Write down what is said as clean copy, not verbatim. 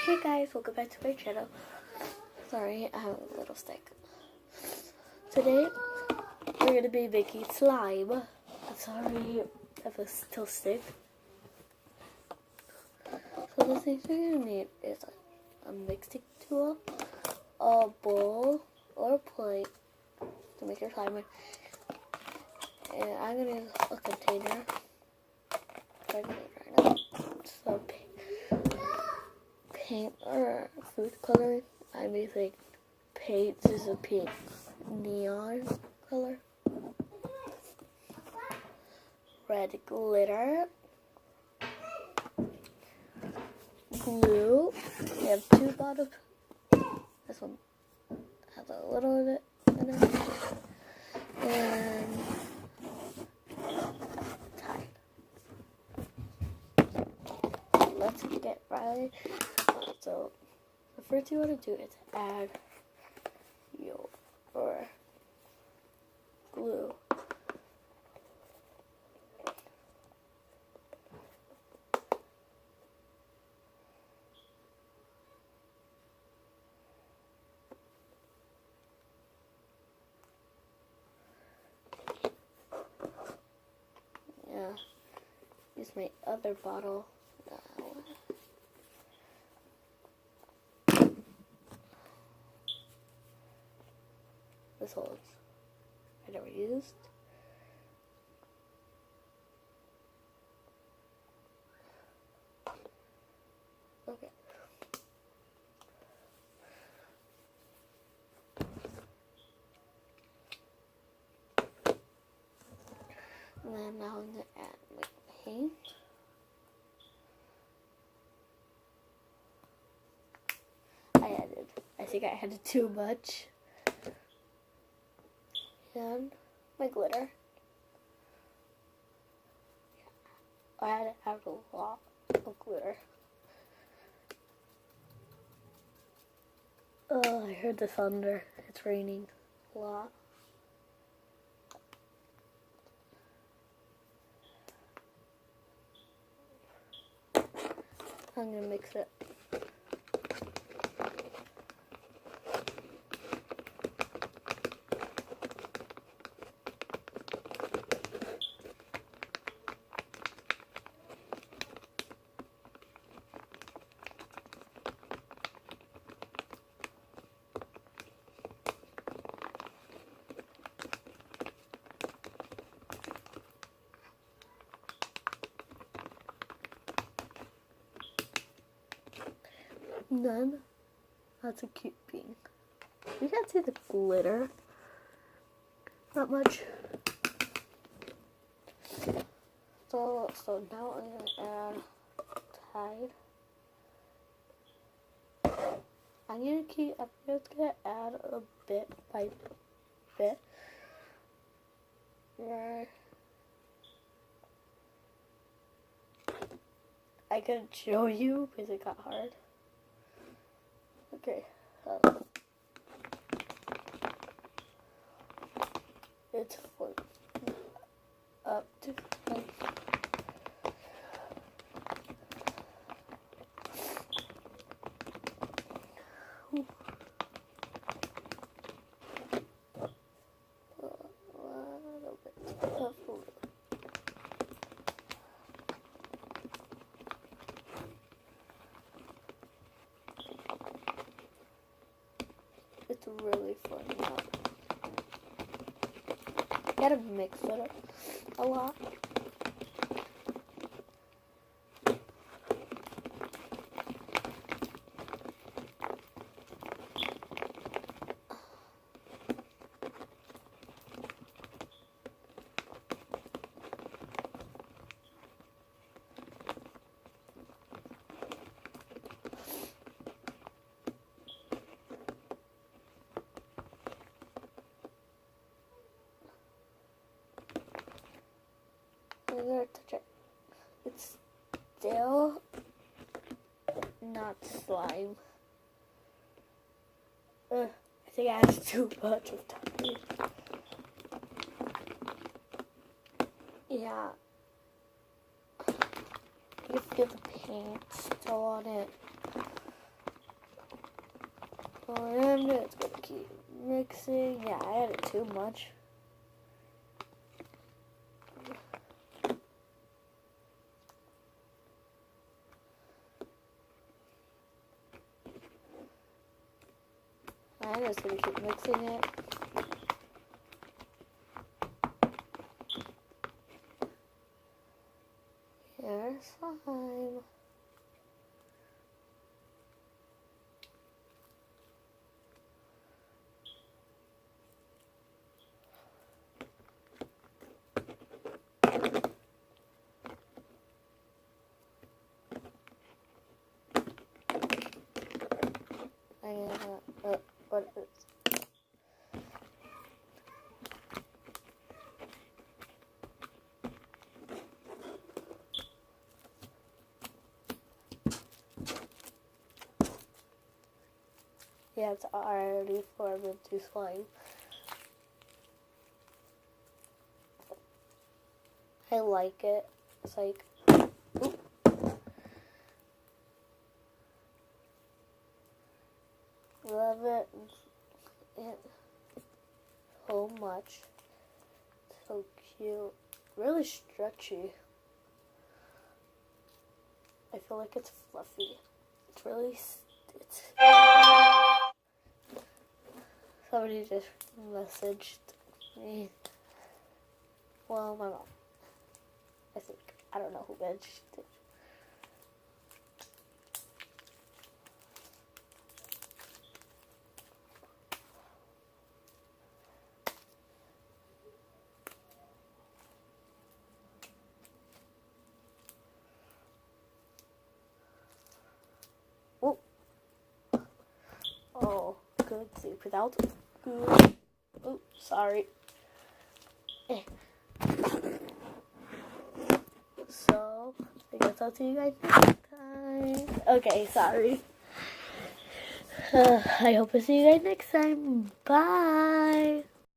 Hey guys, welcome back to my channel. Sorry, I have a little stick. Today, we're going to be making slime. I'm sorry if it's still stick. So the things you're going to need is a mixing tool, a bowl or a plate to make your slime in. And I'm going to use a container. So paint or food coloring. I'm using paint. This is a pink neon color. Red glitter. Glue. We have two bottles. This one has a little of it in it. And Tide. Let's get right. So the first thing you want to do is add your glue. Yeah, use my other bottle now. This holds. I never used. Okay. And then now I'm going to add my paint. I think I added too much. And my glitter. I had to add a lot of glitter. Oh, I heard the thunder. It's raining a lot. I'm gonna mix it. And then, that's a cute pink. You can't see the glitter. Not much. So now I'm gonna add Tide. I'm just gonna add a bit by bit. Right. I couldn't show you because it got hard. Okay. It's up to like it's really fun now. Gotta mix it a lot. I'm gonna touch it. It's still not slime. I think I added too much of time. Yeah. You feel the paint still on it. And it's gonna keep mixing. Yeah, I added too much. I'm just gonna keep mixing it. Here's slime. What is Yeah, it's already formed into slime. I like it. It's like, oop. Love it so much. So cute. Really stretchy. I feel like it's fluffy. It's really, it's... Somebody just messaged me. Well, my mom. I think. I don't know who messaged it. Oh. Oh, good. Sleep without. Good. Oh, sorry. So, I guess I'll see you guys next time. Okay, sorry. I hope I see you guys next time. Bye.